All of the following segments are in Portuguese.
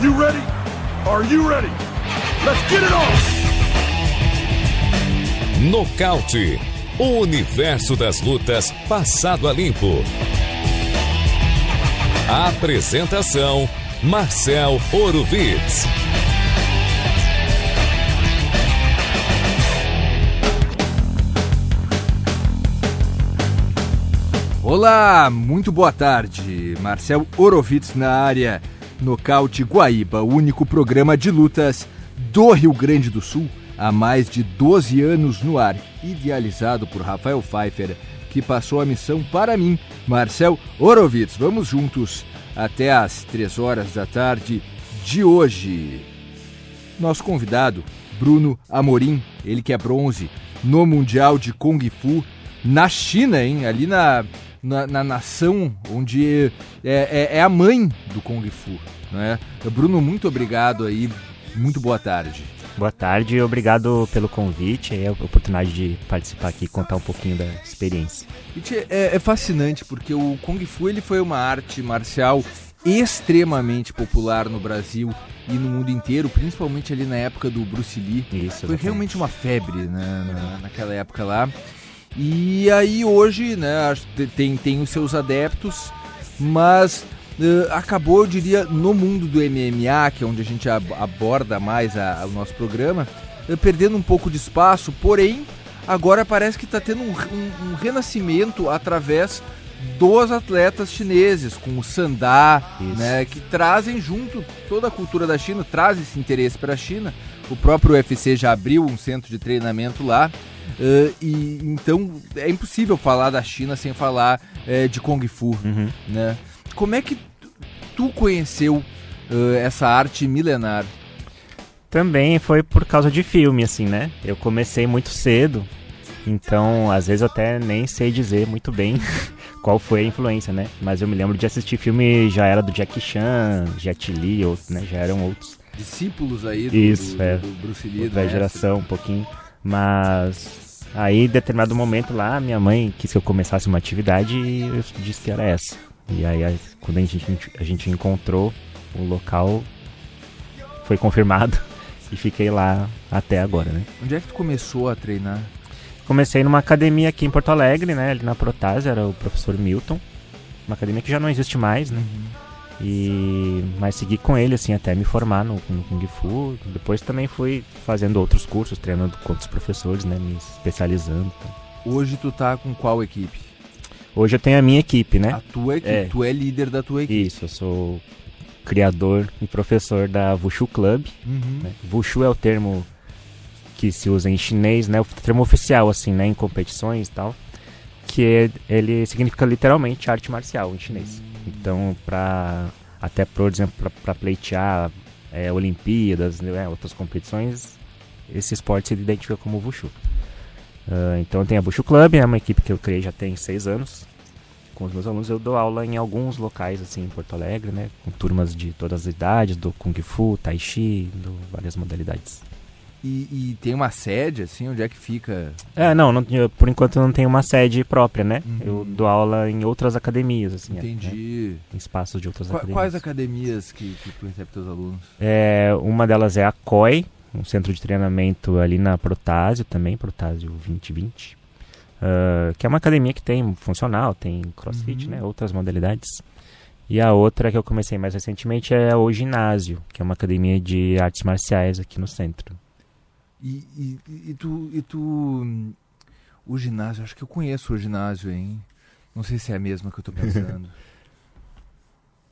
you ready? Are you ready? Let's get it on! Nocaute. O universo das lutas passado a limpo. Apresentação: Marcel Orovitz. Olá, muito boa tarde. Marcel Orovitz na área. Nocaute Guaíba, o único programa de lutas do Rio Grande do Sul há mais de 12 anos no ar, idealizado por Rafael Pfeiffer, que passou a missão para mim, Marcel Orovitz. Vamos juntos até às 3 horas da tarde de hoje. Nosso convidado, Bruno Amorim, ele que é bronze no Mundial de Kung Fu na China, hein? Ali na nação onde é a mãe do Kung Fu, né? Bruno, muito obrigado aí, muito boa tarde. Boa tarde e obrigado pelo convite e a oportunidade de participar aqui e contar um pouquinho da experiência. É fascinante porque o Kung Fu ele foi uma arte marcial extremamente popular no Brasil e no mundo inteiro, principalmente ali na época do Bruce Lee. Isso, foi realmente uma febre, né, naquela época lá. E aí hoje, né, tem os seus adeptos, mas acabou, eu diria, no mundo do MMA, que é onde a gente aborda mais o nosso programa, perdendo um pouco de espaço, porém, agora parece que está tendo um renascimento através dos atletas chineses, com o Sanda, né, que trazem junto toda a cultura da China, traz esse interesse para a China. O próprio UFC já abriu um centro de treinamento lá. E então é impossível falar da China sem falar de Kung Fu, né? Como é que tu conheceu essa arte milenar? Também foi por causa de filme, assim, né? Eu comecei muito cedo, então às vezes eu até nem sei dizer muito bem qual foi a influência, né? Mas eu me lembro de assistir filme, já era do Jackie Chan, Jet Li, né? Já eram outros discípulos aí do Bruce Lee, da geração, um pouquinho. Mas aí, em determinado momento lá, minha mãe quis que eu começasse uma atividade e eu disse que era essa. E aí, quando a gente encontrou o local, foi confirmado e fiquei lá até agora, né? Onde é que tu começou a treinar? Comecei numa academia aqui em Porto Alegre, né? Ali na Protase, era o professor Milton. Uma academia que já não existe mais, né? Mas segui com ele, assim, até me formar no Kung Fu. Depois também fui fazendo outros cursos, treinando com outros professores, né? Me especializando. Hoje tu tá com qual equipe? Hoje eu tenho a minha equipe, né? A tua equipe? Tu é líder da tua equipe? Isso, eu sou criador e professor da Wushu Club. Né? Wushu é o termo que se usa em chinês, né? O termo oficial, assim, né? Em competições e tal. Que ele significa literalmente arte marcial em chinês. Então, por exemplo, para pleitear Olimpíadas, né, outras competições, esse esporte se identifica como Wushu. Então, tem a Wushu Club, é uma equipe que eu criei já tem 6 anos. Com os meus alunos, eu dou aula em alguns locais, assim, em Porto Alegre, né, com turmas de todas as idades, do Kung Fu, Tai Chi, várias modalidades. E tem uma sede, assim, onde é que fica? Não, por enquanto não tem uma sede própria, né? Eu dou aula em outras academias, assim. Entendi. Né? Em espaços de outras academias. Quais academias que tu recebe teus alunos? Uma delas é a COI, um centro de treinamento ali na Protásio também, Protásio 2020. Que é uma academia que tem funcional, tem crossfit, né? Outras modalidades. E a outra que eu comecei mais recentemente é o Ginásio, que é uma academia de artes marciais aqui no centro. E tu o ginásio, acho que eu conheço o ginásio, hein? Não sei se é a mesma que eu tô pensando.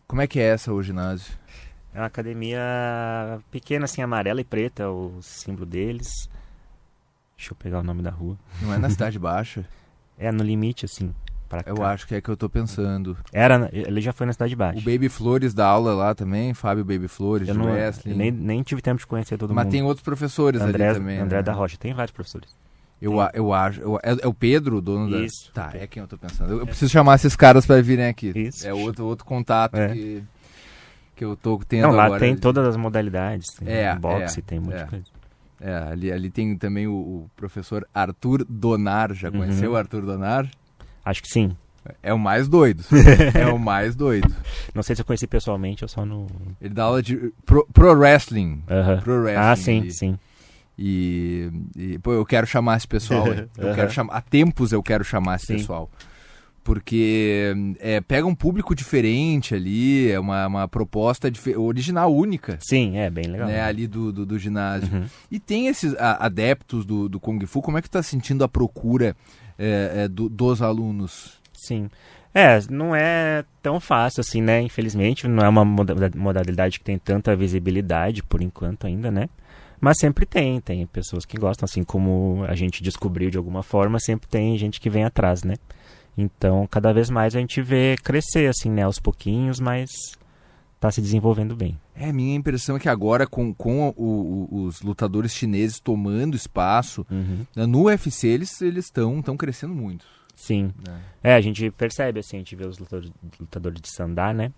Como é que é essa, o ginásio? É uma academia pequena, assim, amarela e preta, o símbolo deles. Deixa eu pegar o nome da rua. Não é na Cidade Baixa? É no limite, assim, pra cá. Eu acho que é que eu tô pensando. Ele já foi na Cidade Baixa. O Baby Flores dá aula lá também, Fábio Baby Flores, de wrestling. Nem tive tempo de conhecer todo mundo. Mas tem outros professores ali também. André né? da Rocha, tem vários professores. Eu acho. É o Pedro, o dono da... Isso. Tá, é quem eu tô pensando. Eu preciso chamar esses caras pra virem aqui. Isso. É outro contato que eu tô tendo agora. Lá tem todas as modalidades. Tem boxe, tem muita coisa. Ali tem também o professor Arthur Donar. Já conheceu o Arthur Donar? Acho que sim. É o mais doido. É o mais doido. Não sei se eu conheci pessoalmente ou só no... Ele dá aula de pro wrestling. Aham. Pro wrestling. Ah, sim, sim. E, pô, eu quero chamar esse pessoal. Eu quero chamar, há tempos eu quero chamar esse Sim. pessoal. Porque pega um público diferente ali, é uma proposta original, única. Sim, é bem legal. Né, ali do ginásio. Uhum. E tem esses adeptos do Kung Fu, como é que tu tá sentindo a procura dos alunos? Sim. Não é tão fácil assim, né? Infelizmente, não é uma modalidade que tem tanta visibilidade por enquanto ainda, né? Mas sempre tem pessoas que gostam, assim como a gente descobriu de alguma forma, sempre tem gente que vem atrás, né? Então, cada vez mais a gente vê crescer, assim, né? Aos pouquinhos, mas tá se desenvolvendo bem. Minha impressão é que agora, com os lutadores chineses tomando espaço, no UFC eles estão crescendo muito. Sim. A gente percebe, assim, a gente vê os lutadores de Sandá, né?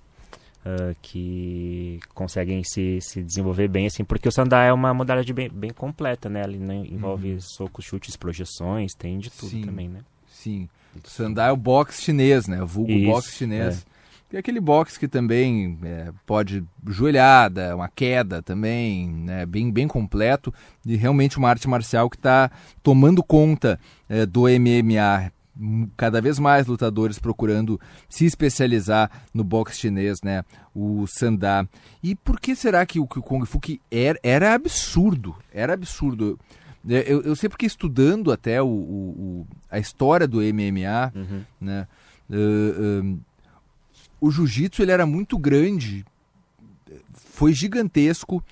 Que conseguem se desenvolver bem, assim, porque o Sandá é uma modalidade bem completa, né? Ali, né? Envolve socos, chutes, projeções, tem de tudo também, né? Sim. O Sandá é o boxe chinês, né? O vulgo boxe chinês. E aquele boxe que também pode joelhada, uma queda também, né? Bem completo. E realmente uma arte marcial que está tomando conta do MMA. Cada vez mais lutadores procurando se especializar no boxe chinês, né? O Sandá. E por que será que o Kung Fu que era absurdo? Era absurdo. Eu sei porque estudando até a história do MMA, né? O jiu-jitsu ele era muito grande, foi gigantesco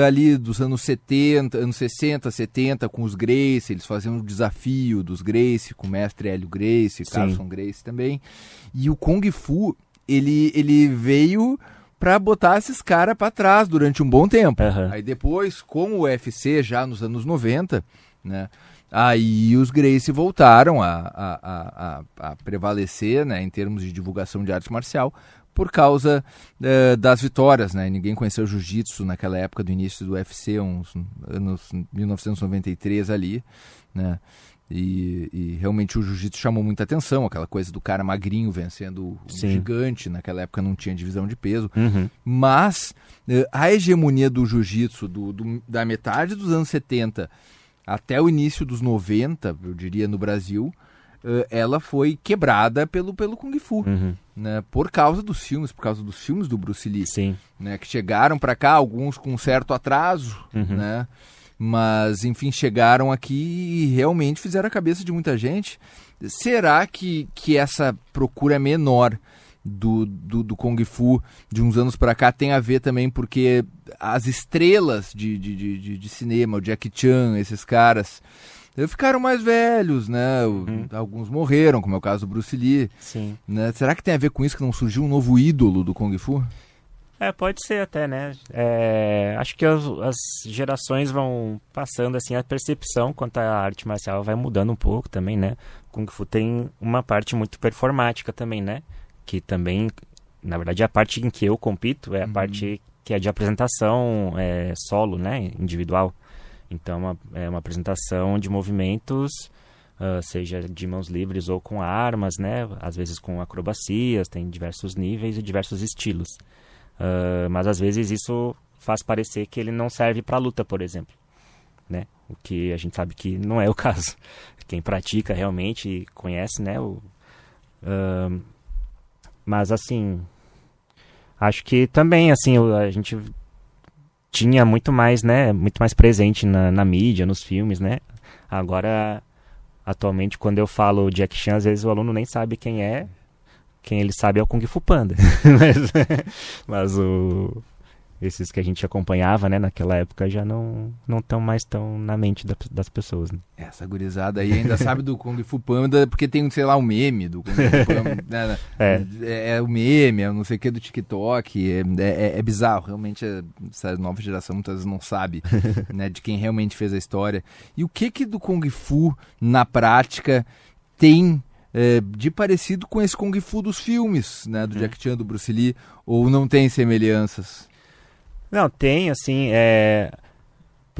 ali dos anos 60, 70, com os Gracie, eles faziam o desafio dos Gracie, com o mestre Hélio Gracie, Carlson Gracie também. E o Kung Fu, ele veio para botar esses caras para trás durante um bom tempo. Aí depois, com o UFC já nos anos 90, né? Aí os Gracie voltaram a prevalecer, né, em termos de divulgação de arte marcial, por causa das vitórias, né? Ninguém conheceu o jiu-jitsu naquela época do início do UFC, uns anos 1993 ali, né? E realmente o jiu-jitsu chamou muita atenção, aquela coisa do cara magrinho vencendo o gigante, naquela época não tinha divisão de peso, mas a hegemonia do jiu-jitsu da metade dos anos 70 até o início dos 90, eu diria, no Brasil, ela foi quebrada pelo Kung Fu, né? Por causa dos filmes do Bruce Lee, né? Que chegaram para cá, alguns com um certo atraso, né? Mas, enfim, chegaram aqui e realmente fizeram a cabeça de muita gente. Será que essa procura menor do Kung Fu de uns anos para cá tem a ver também porque as estrelas de cinema, o Jackie Chan, esses caras, ficaram mais velhos, né? Alguns morreram, como é o caso do Bruce Lee. Né? Será que tem a ver com isso, que não surgiu um novo ídolo do Kung Fu? Pode ser até, né? Acho que as gerações vão passando, assim, a percepção quanto à arte marcial vai mudando um pouco também, né? O Kung Fu tem uma parte muito performática também, né? Que também, na verdade, a parte em que eu compito é a parte que é de apresentação solo, né? Individual. Então, é uma apresentação de movimentos, seja de mãos livres ou com armas, né? Às vezes com acrobacias, tem diversos níveis e diversos estilos. Mas às vezes isso faz parecer que ele não serve para luta, por exemplo, né? O que a gente sabe que não é o caso. Quem pratica realmente conhece, né? Mas assim, acho que também assim a gente tinha muito mais, né? Muito mais presente na mídia, nos filmes, né? Agora, atualmente, quando eu falo Jack Chan, às vezes o aluno nem sabe quem é. Quem ele sabe é o Kung Fu Panda. mas esses que a gente acompanhava, né, naquela época já não estão mais tão na mente das pessoas. Né? Essa gurizada aí ainda sabe do Kung Fu Panda porque tem, sei lá, um meme do Kung Fu Panda. Né? É o meme, é não sei o que do TikTok. É bizarro, realmente essa nova geração muitas vezes não sabe, né, de quem realmente fez a história. E o que do Kung Fu, na prática, tem de parecido com esse Kung Fu dos filmes, né, do Jackie Chan, do Bruce Lee, ou não tem semelhanças? Não, tem, assim,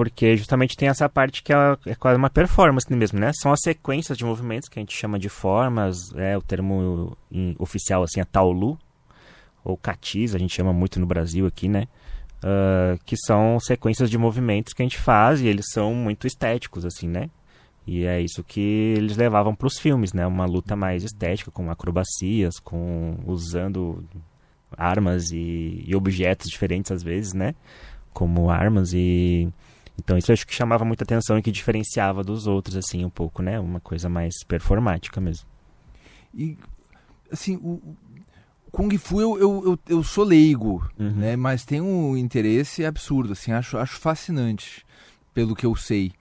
porque justamente tem essa parte que é quase uma performance mesmo, né? São as sequências de movimentos que a gente chama de formas, o termo oficial assim é Taolu, ou Katiz, a gente chama muito no Brasil aqui, né? Que são sequências de movimentos que a gente faz e eles são muito estéticos, assim, né? E é isso que eles levavam para os filmes, né? Uma luta mais estética, com acrobacias, usando armas e objetos diferentes às vezes, né? Como armas e... Então isso eu acho que chamava muita atenção e que diferenciava dos outros, assim, um pouco, né? Uma coisa mais performática mesmo. E, assim, o Kung Fu eu sou leigo, né? Mas tem um interesse absurdo, assim, acho fascinante, pelo que eu sei.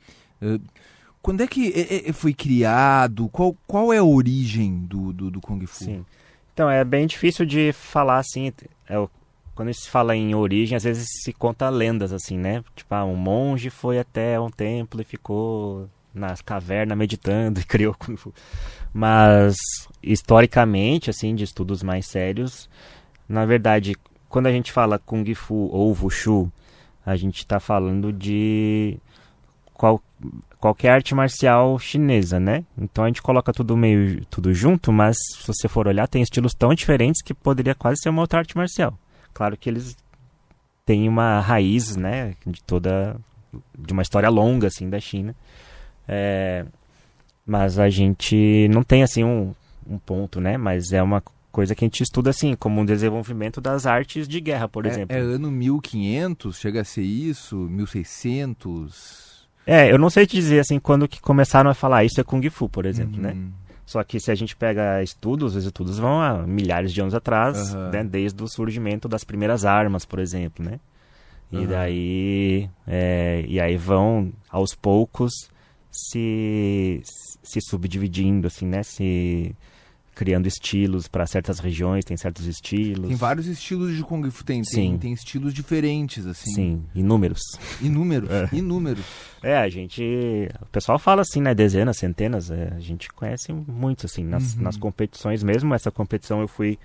Quando é que foi criado? Qual é a origem do Kung Fu? Sim. Então, é bem difícil de falar, assim, quando se fala em origem, às vezes se conta lendas, assim, né? Tipo, um monge foi até um templo e ficou na caverna meditando e criou Kung Fu. Mas, historicamente, assim, de estudos mais sérios, na verdade, quando a gente fala Kung Fu ou Wushu, a gente está falando de qualquer arte marcial chinesa, né? Então a gente coloca tudo junto, mas se você for olhar, tem estilos tão diferentes que poderia quase ser uma outra arte marcial. Claro que eles têm uma raiz, né, de uma história longa, assim, da China. Mas a gente não tem, assim, um ponto, né? Mas é uma coisa que a gente estuda, assim, como um desenvolvimento das artes de guerra, por exemplo. É ano 1500? Chega a ser isso? 1600? Eu não sei te dizer, assim, quando que começaram a falar isso é Kung Fu, por exemplo, né? Só que se a gente pega estudos, os estudos vão há milhares de anos atrás, né? Desde o surgimento das primeiras armas, por exemplo, né? E daí... e aí vão, aos poucos, se subdividindo, assim, né? Criando estilos para certas regiões, tem certos estilos. Tem vários estilos de Kung Fu, tem estilos diferentes, assim. Sim, inúmeros. Inúmeros. O pessoal fala assim, né, dezenas, centenas, a gente conhece muito, assim, nas competições mesmo. Essa competição eu fui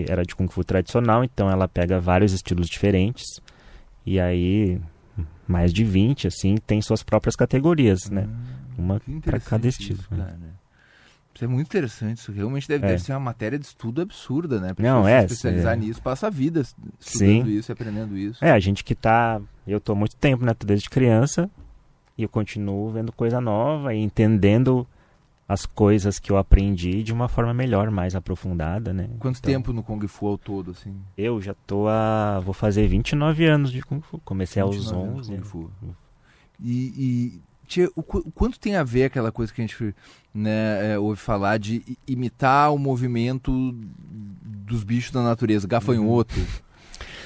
era de Kung Fu tradicional, então ela pega vários estilos diferentes, e aí mais de 20, assim, tem suas próprias categorias, né, uma para cada estilo. Isso, cara. Isso é muito interessante, isso realmente deve ser uma matéria de estudo absurda, né? Não, se especializar nisso, passa a vida estudando isso e aprendendo isso. A gente que eu tô há muito tempo, né, desde criança, e eu continuo vendo coisa nova e entendendo as coisas que eu aprendi de uma forma melhor, mais aprofundada, né? Quanto tempo no Kung Fu ao todo, assim? Eu já vou fazer 29 anos de Kung Fu, comecei aos 11. Kung Fu. Tia, o quanto tem a ver aquela coisa que a gente, né, ouve falar de imitar o movimento dos bichos da natureza, gafanhoto,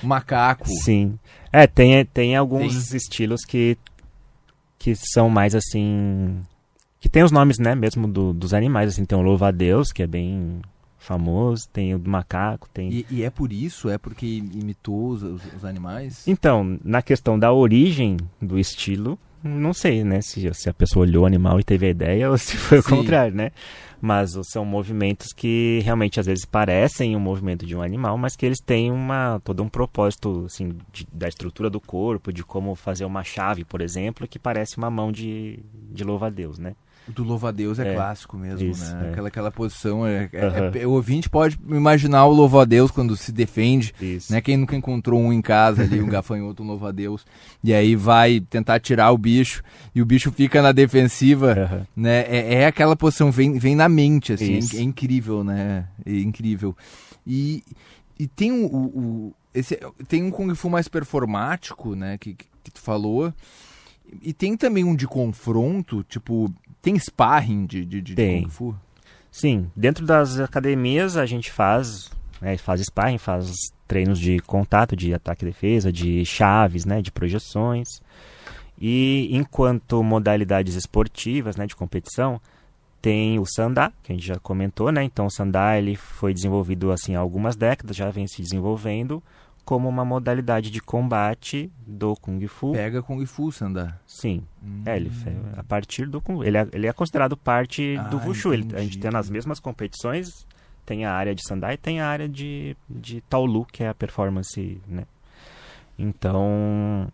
macaco? Sim. Tem alguns estilos que são mais assim, que tem os nomes, né, mesmo dos animais, assim, tem o louva-a-Deus, que é bem famoso, tem o do macaco, tem... E é por isso? É porque imitou os animais? Então, na questão da origem do estilo, não sei, né, se a pessoa olhou o animal e teve a ideia ou se foi o contrário, né? Mas são movimentos que realmente às vezes parecem um movimento de um animal, mas que eles têm todo um propósito, assim, da estrutura do corpo, de como fazer uma chave, por exemplo, que parece uma mão de louva-a-Deus, né? Do louva-a-Deus é clássico mesmo, isso, né? Aquela posição, o ouvinte pode imaginar o louva-a-Deus quando se defende, né? Quem nunca encontrou um em casa ali, um gafanhoto, um louva-a-Deus, e aí vai tentar tirar o bicho, e o bicho fica na defensiva, né? É aquela posição, vem na mente, assim, é incrível, né? É incrível. E tem tem um Kung Fu mais performático, né? Que tu falou, e tem também um de confronto, tipo... Tem sparring de Kung Fu? Sim, dentro das academias a gente faz sparring, faz treinos de contato, de ataque e defesa, de chaves, né, de projeções. E enquanto modalidades esportivas, né, de competição, tem o Sandá, que a gente já comentou, né? Então o Sandá ele foi desenvolvido assim há algumas décadas, já vem se desenvolvendo como uma modalidade de combate do Kung Fu. Pega Kung Fu, Sandá. Sim. A partir do Kung Fu. Ele é considerado parte do Wushu. A gente tem nas mesmas competições, tem a área de Sandá e tem a área de Taolu, que é a performance, né? Então,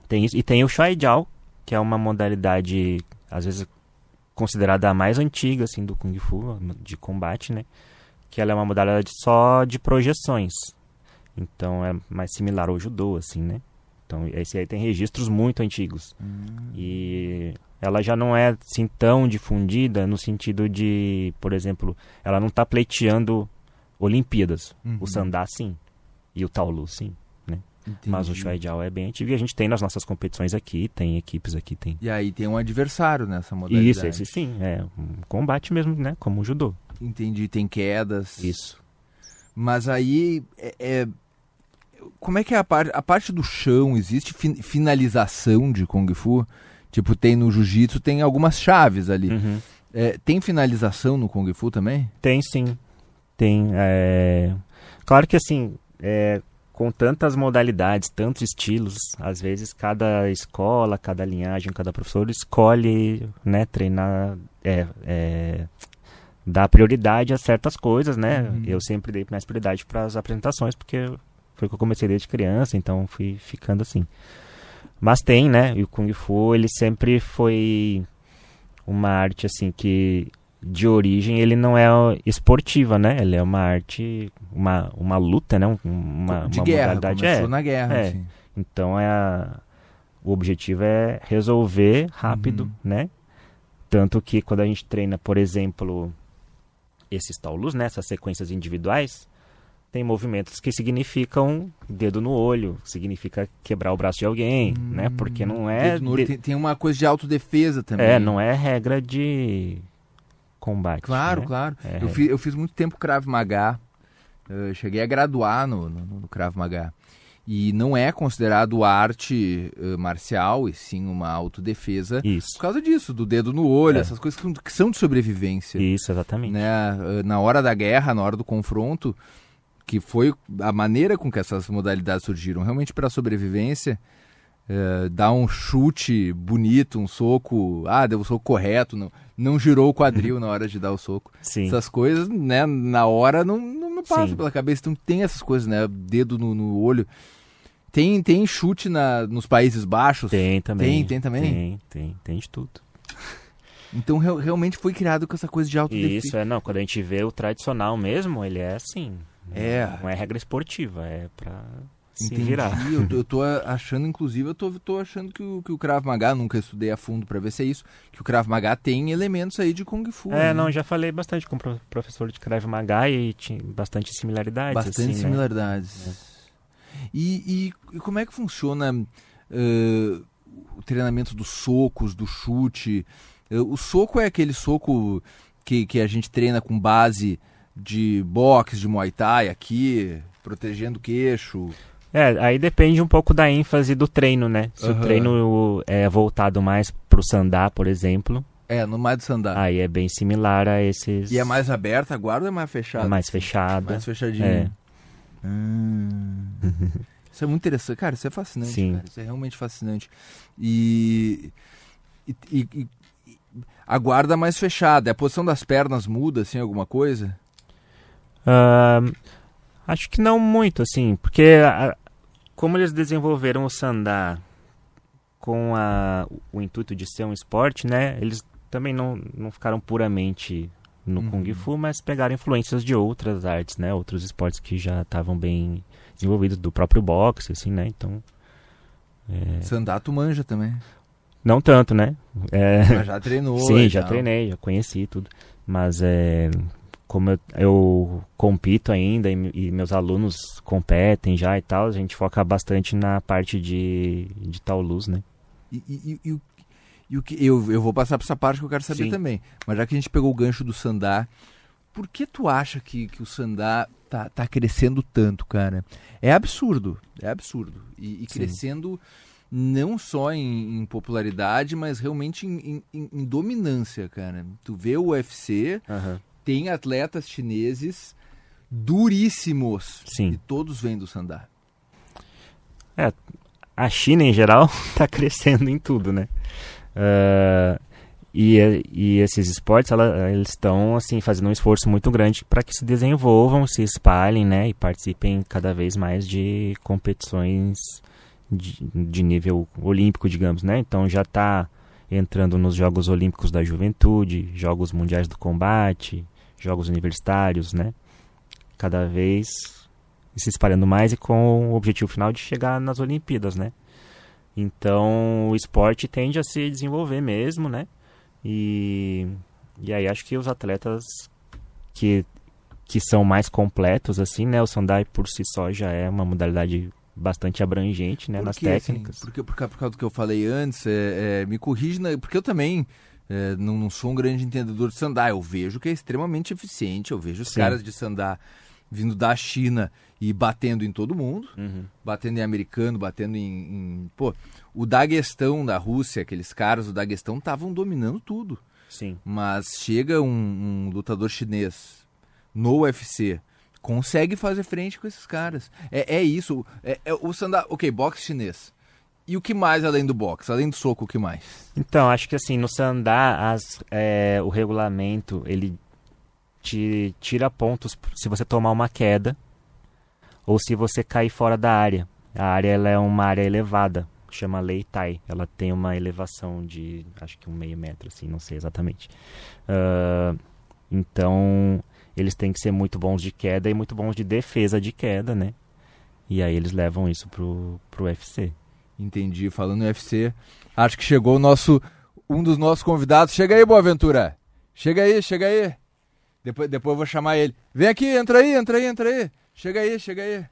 Tem isso. E tem o Shuai Jiao, que é uma modalidade, às vezes, considerada a mais antiga, assim, do Kung Fu, de combate, né? Que ela é uma modalidade só de projeções. Então, é mais similar ao judô, assim, né? Então, esse aí tem registros muito antigos. E ela já não é, assim, tão difundida no sentido de, por exemplo, ela não está pleiteando Olimpíadas. O Sandá, sim. E o Taolu, sim. Né? Mas o Shuai Jiao é bem antigo e a gente tem nas nossas competições aqui, tem equipes aqui, tem. E aí tem um adversário nessa modalidade. Isso, esse sim, é um combate mesmo, né? Como o judô. Entendi, tem quedas. Isso. Mas aí, como é que é a parte do chão? Existe finalização de Kung Fu? Tipo, tem no Jiu-Jitsu, tem algumas chaves ali. Tem finalização no Kung Fu também? Tem sim, tem. Claro que assim, com tantas modalidades, tantos estilos, às vezes cada escola, cada linhagem, cada professor escolhe, né, treinar, dar prioridade a certas coisas, né? Eu sempre dei mais prioridade para as apresentações, porque foi o que eu comecei desde criança, então fui ficando assim. Mas tem, né? E o Kung Fu, ele sempre foi uma arte, assim, que de origem ele não é esportiva, né? Ele é uma arte, uma luta, né? Uma guerra, modalidade. Começou na guerra, assim. Então o objetivo é resolver rápido, né? Tanto que quando a gente treina, por exemplo, esses Taolus, né? Essas sequências individuais, tem movimentos que significam dedo no olho, significa quebrar o braço de alguém, né? Porque não é... Dedo no olho, tem uma coisa de autodefesa também. Não é regra de combate. Claro, né? claro. Eu fiz muito tempo Krav Maga, cheguei a graduar no Krav Maga. E não é considerado arte marcial, e sim uma autodefesa. Isso. Por causa disso, do dedo no olho, essas coisas que são de sobrevivência. Isso, exatamente. Né? Na hora da guerra, na hora do confronto, que foi a maneira com que essas modalidades surgiram, realmente para a sobrevivência, dar um chute bonito, um soco, deu o soco correto, não girou o quadril na hora de dar o soco. Sim. Essas coisas, né, na hora não passa pela cabeça, então tem essas coisas, né, dedo no olho. Tem chute nos Países Baixos? Tem também. Tem também? Tem de tudo. Então realmente foi criado com essa coisa de autodefesa. Isso, quando a gente vê o tradicional mesmo, ele é assim. Não é regra esportiva, é pra se virar. Eu tô achando, inclusive, eu tô achando que o Krav Maga, nunca estudei a fundo pra ver se é isso, que o Krav Maga tem elementos aí de Kung Fu. Né? Já falei bastante com o professor de Krav Maga e tinha bastante similaridades. Bastante assim, similaridades. Né? E como é que funciona o treinamento dos socos, do chute? O soco é aquele soco que a gente treina com base de boxe, de Muay Thai aqui, protegendo o queixo. Aí depende um pouco da ênfase do treino, né? Se o treino é voltado mais pro Sandá, por exemplo. No mais do Sandá. Aí é bem similar a esses... E é mais aberta a guarda ou é mais fechada? É mais fechada. Mais fechadinha. Isso é muito interessante. Cara, isso é fascinante. Sim. Cara. Isso é realmente fascinante. E a guarda mais fechada, a posição das pernas muda, assim, alguma coisa? Acho que não muito, assim, porque como eles desenvolveram o Sandá com o intuito de ser um esporte, né, eles também não ficaram puramente no Kung Fu, mas pegaram influências de outras artes, né, outros esportes que já estavam bem desenvolvidos, do próprio boxe, assim, né, então... Sandá tu manja também? Não tanto, né. Mas já treinou? Sim, já treinei, já conheci tudo, mas como eu compito ainda e meus alunos competem já e tal, a gente foca bastante na parte de Taolus, né? E o que eu vou passar para essa parte que eu quero saber também. Mas já que a gente pegou o gancho do Sandá, por que tu acha que o Sandá tá crescendo tanto, cara? É absurdo. E crescendo não só em popularidade, mas realmente em dominância, cara. Tu vê o UFC... Tem atletas chineses duríssimos. Sim. E todos vêm do Sandá. A China, em geral, está crescendo em tudo, né? E esses esportes, eles estão assim, fazendo um esforço muito grande para que se desenvolvam, se espalhem, né? E participem cada vez mais de competições de nível olímpico, digamos, né? Então já está entrando nos Jogos Olímpicos da Juventude, Jogos Mundiais do Combate, Jogos Universitários, né? Cada vez se espalhando mais e com o objetivo final de chegar nas Olimpíadas, né? Então o esporte tende a se desenvolver mesmo, né? E aí acho que os atletas que são mais completos, assim, né? O Sandai por si só já é uma modalidade bastante abrangente, né? Nas técnicas. Assim, por causa do que eu falei antes, me corrige, porque eu também não sou um grande entendedor de Sandai. Eu vejo que é extremamente eficiente, eu vejo os caras de Sandai vindo da China e batendo em todo mundo, batendo em americano, batendo em... Pô, o Daguestão da Rússia, aqueles caras do Daguestão estavam dominando tudo. Sim. Mas chega um lutador chinês no UFC, consegue fazer frente com esses caras. É isso. O Sandai... Ok, boxe chinês. E o que mais além do boxe? Além do soco, o que mais? Então, acho que assim, no Sandá, o regulamento, ele te tira pontos se você tomar uma queda ou se você cair fora da área. A área ela é uma área elevada, chama Lei Tai. Ela tem uma elevação de, acho que 1,5 metro, assim, não sei exatamente. Então, eles têm que ser muito bons de queda e muito bons de defesa de queda, né? E aí eles levam isso pro UFC. Entendi. Falando no UFC, acho que chegou um dos nossos convidados. Chega aí, Boaventura. Chega aí. Depois eu vou chamar ele. Vem aqui, entra aí. Chega aí.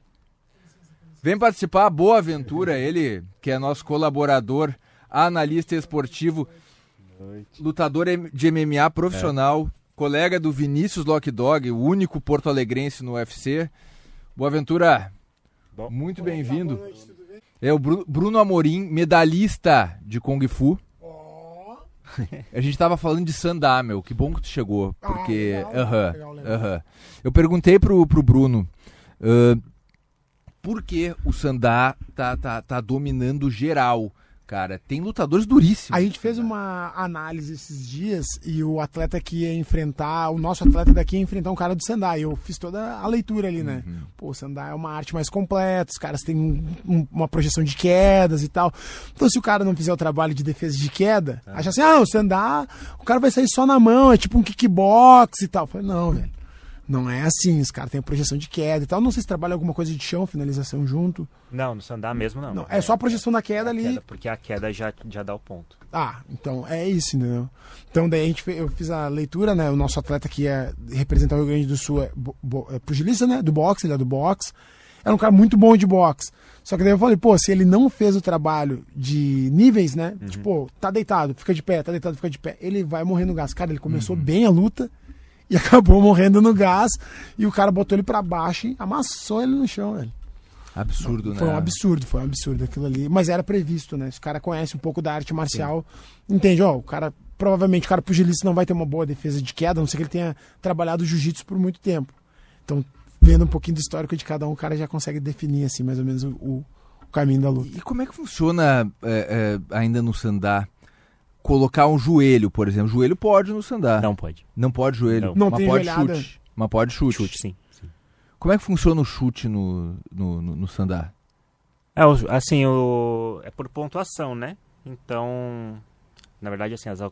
Vem participar, Boaventura, ele que é nosso colaborador, analista esportivo, lutador de MMA profissional, colega do Vinícius Lockdog, o único porto-alegrense no UFC. Boaventura, muito bem-vindo. É o Bruno Amorim, medalhista de Kung Fu. A gente tava falando de Sandá, meu. Que bom que tu chegou. Porque. Legal. Eu perguntei pro Bruno por que o Sandá tá dominando geral. Cara, tem lutadores duríssimos. A gente fez uma análise esses dias e o atleta que ia enfrentar, o nosso atleta daqui ia enfrentar um cara do Sandai. Eu fiz toda a leitura ali, né? Pô, o Sandai é uma arte mais completa, os caras têm uma projeção de quedas e tal. Então, se o cara não fizer o trabalho de defesa de queda, acha assim, o Sandai, o cara vai sair só na mão, é tipo um kickbox e tal. Eu falei, não, velho. Não é assim, os caras têm projeção de queda e tal. Não sei se trabalha alguma coisa de chão, finalização junto. Não, no Sandá mesmo não. É só a projeção da queda ali. Porque a queda já dá o ponto. Então é isso, entendeu? Então daí eu fiz a leitura, né? O nosso atleta que ia representar o Rio Grande do Sul é pugilista, né? Do boxe, ele é do boxe. Era um cara muito bom de boxe. Só que daí eu falei, pô, se ele não fez o trabalho de níveis, né? Tipo, tá deitado, fica de pé, ele vai morrer no gás. Cara, ele começou bem a luta e acabou morrendo no gás. E o cara botou ele pra baixo e amassou ele no chão, velho. Absurdo, né? Foi um absurdo aquilo ali. Mas era previsto, né? Se o cara conhece um pouco da arte marcial, entende? Provavelmente o cara pugilista não vai ter uma boa defesa de queda, a não ser que ele tenha trabalhado jiu-jitsu por muito tempo. Então, vendo um pouquinho do histórico de cada um, o cara já consegue definir, assim, mais ou menos o caminho da luta. E como é que funciona, ainda no Sandá, colocar um joelho, por exemplo? Joelho pode no Sandá. Não pode. Não pode joelho. Não mas tem pode joelhada. chute. Mas pode chute. Chute, sim. Como é que funciona o chute no Sandá? Assim, é por pontuação, né? Então, na verdade, assim, a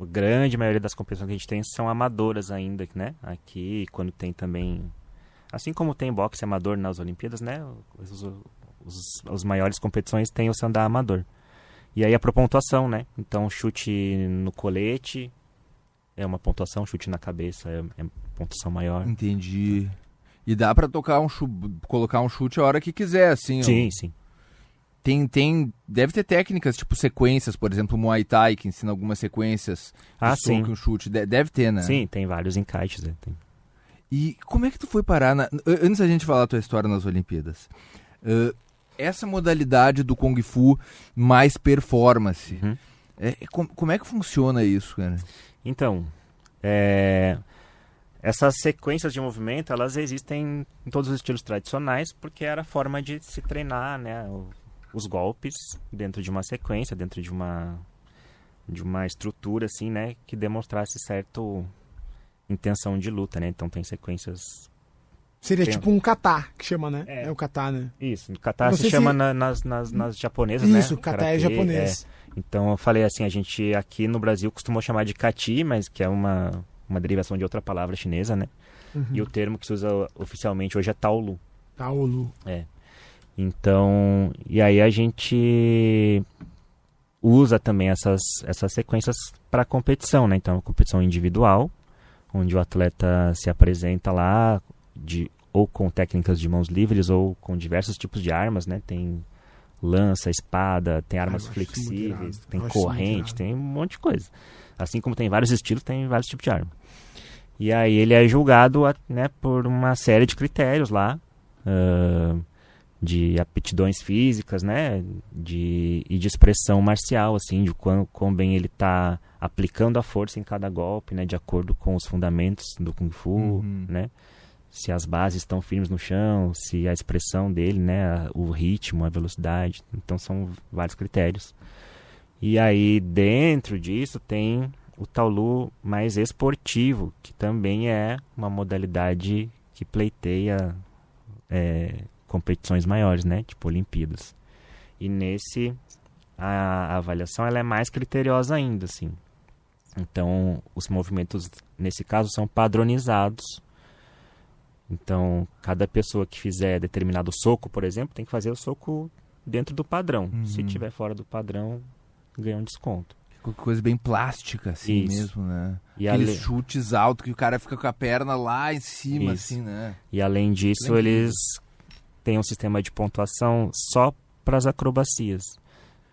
grande maioria das competições que a gente tem são amadoras ainda, né? Aqui, quando tem também... Assim como tem boxe amador nas Olimpíadas, né? Os maiores competições tem o Sandá amador. E aí é por pontuação, né? Então, chute no colete é uma pontuação, chute na cabeça é pontuação maior. Entendi. E dá pra colocar um chute a hora que quiser, assim. Sim. Deve ter técnicas, tipo sequências, por exemplo, o Muay Thai, que ensina algumas sequências de sim. soco e um chute. Deve ter, né? Sim, tem vários encaixes. Tem. E como é que tu foi parar antes da gente falar a tua história nas Olimpíadas, essa modalidade do Kung Fu mais performance, como é que funciona isso, cara? Então, essas sequências de movimento, elas existem em todos os estilos tradicionais, porque era a forma de se treinar, né, os golpes dentro de uma sequência, dentro de uma estrutura, assim, né, que demonstrasse certa intenção de luta, né? Então tem sequências Seria Tem- tipo um kata, que chama, né? É. É o kata, né? Isso, kata Não se sei chama se- nas japonesas, né? Isso, kata é Karatê, japonês. Então eu falei assim, a gente aqui no Brasil costumou chamar de kati, mas que é uma derivação de outra palavra chinesa, né? E o termo que se usa oficialmente hoje é taolu. Taolu. Então, e aí a gente usa também essas sequências para competição, né? Então, é uma competição individual, onde o atleta se apresenta lá ou com técnicas de mãos livres ou com diversos tipos de armas, né? Tem lança, espada, tem armas eu acho isso muito flexíveis, irado. tem Eu acho isso muito corrente, irado. tem um monte de coisa. Assim como tem vários estilos, tem vários tipos de arma. E aí ele é julgado, né, por uma série de critérios lá, de aptidões físicas, né, e de expressão marcial, assim, de quão bem ele está aplicando a força em cada golpe, né, de acordo com os fundamentos do Kung Fu, né, se as bases estão firmes no chão, se a expressão dele, né, o ritmo, a velocidade, então são vários critérios. E aí dentro disso tem o Taolu mais esportivo, que também é uma modalidade que pleiteia competições maiores, né? Tipo Olimpíadas. E nesse, a avaliação ela é mais criteriosa ainda, assim. Então, os movimentos, nesse caso, são padronizados. Então, cada pessoa que fizer determinado soco, por exemplo, tem que fazer o soco dentro do padrão. Se tiver fora do padrão, ganha um desconto. Coisa bem plástica, assim Isso. mesmo, né? E Aqueles ale- chutes altos que o cara fica com a perna lá em cima, Isso. assim, né? E além disso, Legal. eles têm um sistema de pontuação só para as acrobacias,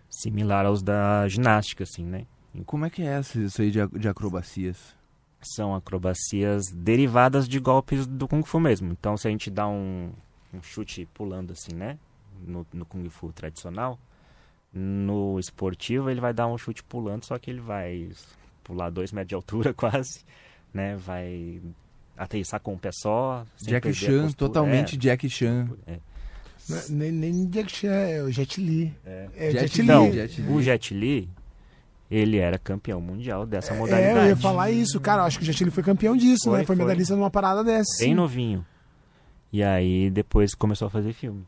similar aos da ginástica, assim, né? Como é que é isso aí de acrobacias? São acrobacias derivadas de golpes do Kung Fu mesmo. Então, se a gente dá um chute pulando assim, né? No Kung Fu tradicional, no esportivo ele vai dar um chute pulando, só que ele vai pular 2 metros de altura quase, né? Vai aterrissar com um pé só. sem Jackie perder a Chan, postura. totalmente Jackie Chan. Nem Jack Chan, é o Jet Li. É o Jet Jet Li. Li. Então, Jet Li. o Jet Li, ele era campeão mundial dessa modalidade. eu ia falar isso, cara. Eu acho que o Jet Li foi campeão disso, né? Foi Foi. medalhista numa parada dessa. Bem sim. novinho. E aí depois começou a fazer filme.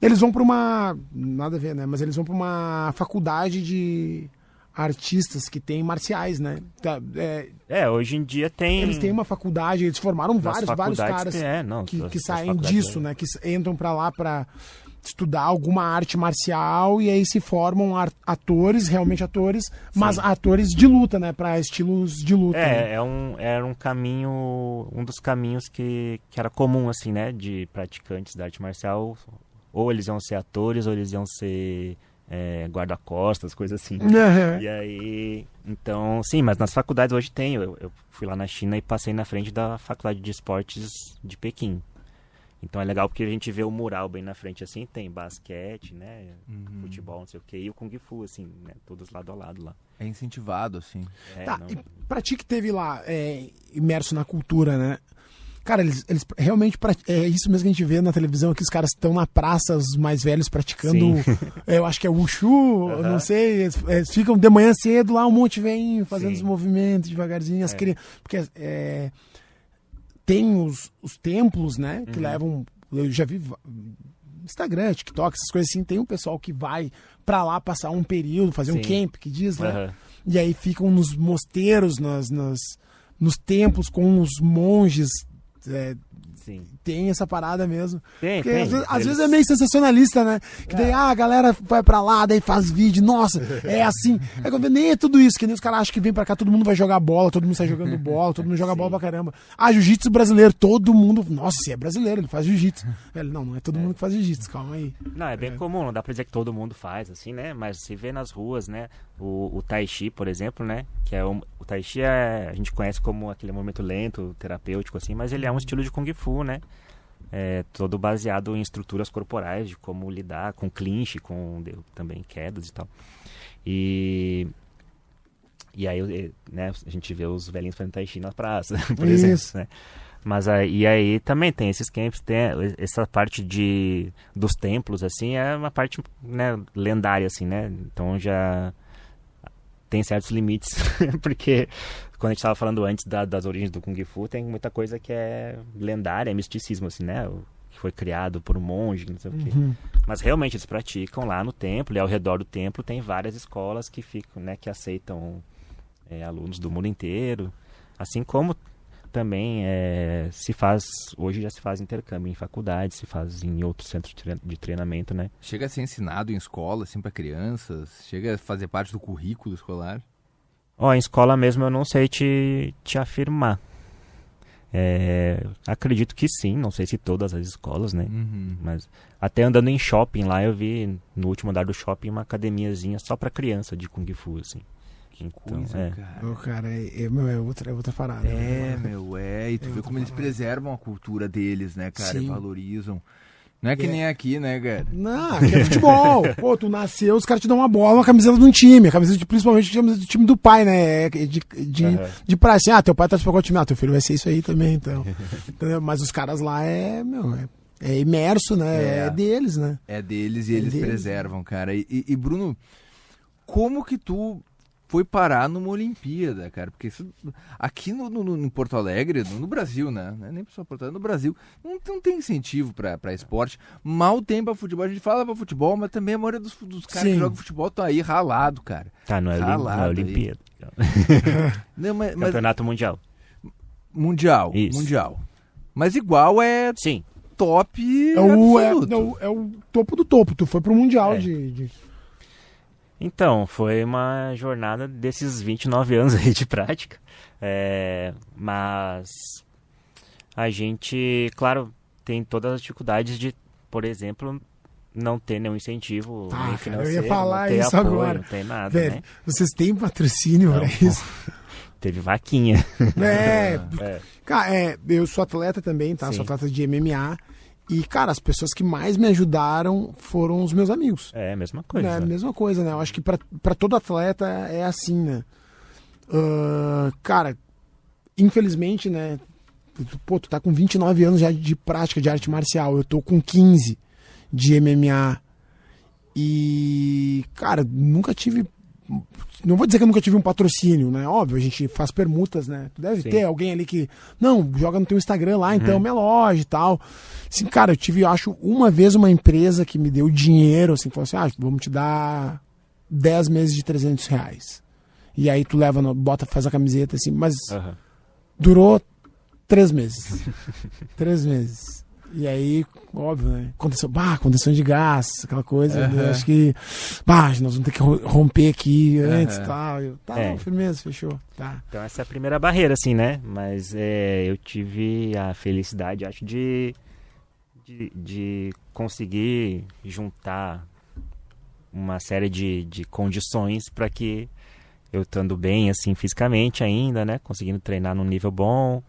Eles vão pra uma. Nada a ver, né? Mas eles vão pra uma faculdade de artistas que tem marciais, né? Hoje em dia tem... Eles têm uma faculdade, eles formaram nas vários faculdades caras que as saem faculdades, disso, né? Que entram pra lá pra estudar alguma arte marcial e aí se formam atores, realmente atores, mas atores de luta, né? Pra estilos de luta. né? Era um caminho, um dos caminhos que era comum, assim, né? De praticantes da arte marcial, ou eles iam ser atores, ou eles iam ser guarda-costas, coisas assim. Uhum. E aí, então, sim, mas nas faculdades hoje tem. Eu fui lá na China e passei na frente da Faculdade de Esportes de Pequim. Então é legal porque a gente vê o mural bem na frente, assim, tem basquete, né, futebol, não sei o quê, e o Kung Fu, assim, né, todos lado a lado lá. É incentivado, assim. Tá, Não- e pra ti que teve lá imerso na cultura, né? Cara, eles realmente. É isso mesmo que a gente vê na televisão, que os caras estão na praça, os mais velhos praticando. Eu acho que é Wushu, eu não sei. Eles ficam de manhã cedo lá, um monte vem fazendo Sim. os movimentos devagarzinho. As crianças. Porque tem os templos, né? Que levam. Eu já vi. Instagram, TikTok, essas coisas assim. Tem um pessoal que vai pra lá passar um período, fazer um Sim. camp, que diz, né? Aham. E aí ficam nos mosteiros, nos templos com os monges. Sim. Tem essa parada mesmo. Tem, Porque tem. às vezes é meio sensacionalista, né? Que daí, a galera vai pra lá, daí faz vídeo, nossa, é assim. É quando nem é tudo isso, que nem os caras acham que vem pra cá, todo mundo vai jogar bola, todo mundo sai jogando bola, todo mundo joga bola pra caramba. Jiu-jitsu brasileiro, todo mundo. Nossa, se é brasileiro, ele faz jiu-jitsu. Não é todo mundo que faz jiu-jitsu, calma aí. Não, é bem comum, não dá pra dizer que todo mundo faz, assim, né? Mas se vê nas ruas, né? O Tai Chi, por exemplo, né? Que é o Tai Chi a gente conhece como aquele movimento lento, terapêutico, assim, mas ele é um estilo de Kung Fu, né? Todo baseado em estruturas corporais, de como lidar com clinch, com também quedas e tal. E aí, né, a gente vê os velhinhos fazendo Tai Chi na praça, por Isso. exemplo, né? Mas aí também tem esses camps, tem essa parte dos templos, assim, é uma parte, né, lendária, assim, né? Então já tem certos limites, porque quando a gente tava falando antes das origens do Kung Fu, tem muita coisa que é lendária, é misticismo, assim, né? Que foi criado por um monge, não sei o quê. Mas realmente eles praticam lá no templo, e ao redor do templo tem várias escolas que ficam, né, que aceitam alunos do mundo inteiro. Assim como também hoje já se faz intercâmbio em faculdade, se faz em outros centros de treinamento, né? Chega a ser ensinado em escola, assim, para crianças? Chega a fazer parte do currículo escolar? Em escola mesmo eu não sei te afirmar. Acredito que sim, não sei se todas as escolas, né? Mas até andando em shopping lá, eu vi no último andar do shopping uma academiazinha só pra criança de Kung Fu, assim. Que coisa, cara. Cara, é outra parada. E tu vê como eles preservam a cultura deles, né, cara? Sim. E valorizam. Não é que nem aqui, né, cara? Não, aqui é futebol. Pô, tu nasceu, os caras te dão uma bola, uma camiseta de um time. A camiseta principalmente a camiseta do time do pai, né? De praxe. Teu pai tá pra qual time? Teu filho vai ser isso aí também, então. Entendeu? Mas os caras lá é imerso, né? É deles, né? É deles e eles preservam, cara. E Bruno, como que tu foi parar numa Olimpíada, cara? Porque isso, aqui em Porto Alegre, no Brasil, né? Não é nem só Porto Alegre, no Brasil, não tem incentivo pra esporte. Mal tem pra futebol. A gente fala pra futebol, mas também a maioria dos caras que jogam futebol estão aí ralado, cara. Não é Olimpíada. Não, mas Campeonato Mundial. Mundial. Isso. Mundial. Mas igual Sim. top absoluto. É o topo do topo. Tu foi pro Mundial de... Então, foi uma jornada desses 29 anos aí de prática. Mas a gente, claro, tem todas as dificuldades de, por exemplo, não ter nenhum incentivo nem financeiro. Eu ia falar não ter isso apoio, agora. Não tem nada, Velho, né? vocês têm patrocínio pra isso? Teve vaquinha. Cara, eu sou atleta também, tá? Sim. Sou atleta de MMA. E, cara, as pessoas que mais me ajudaram foram os meus amigos. É a mesma coisa. Né? Mesma coisa, né? Eu acho que pra todo atleta é assim, né? Cara, infelizmente, né? Pô, tu tá com 29 anos já de prática de arte marcial. Eu tô com 15 de MMA. E, cara, nunca tive... Não vou dizer que eu nunca tive um patrocínio, né? Óbvio, a gente faz permutas, né? Tu deve ter alguém ali que... Não, joga no teu Instagram lá, então, minha loja e tal. Assim, cara, eu tive, acho, uma vez uma empresa que me deu dinheiro, assim, falou assim, vamos te dar 10 meses de R$300. E aí tu leva, bota, faz a camiseta, assim, mas durou 3 meses. 3 meses. E aí, óbvio, né? Condição de gás, aquela coisa. Né? Acho que, nós vamos ter que romper aqui antes e tal. Não, firmeza, fechou. Tá. Então essa é a primeira barreira, assim, né? Mas eu tive a felicidade, acho, de conseguir juntar uma série de condições para que eu estando bem, assim, fisicamente ainda, né? Conseguindo treinar num nível bom.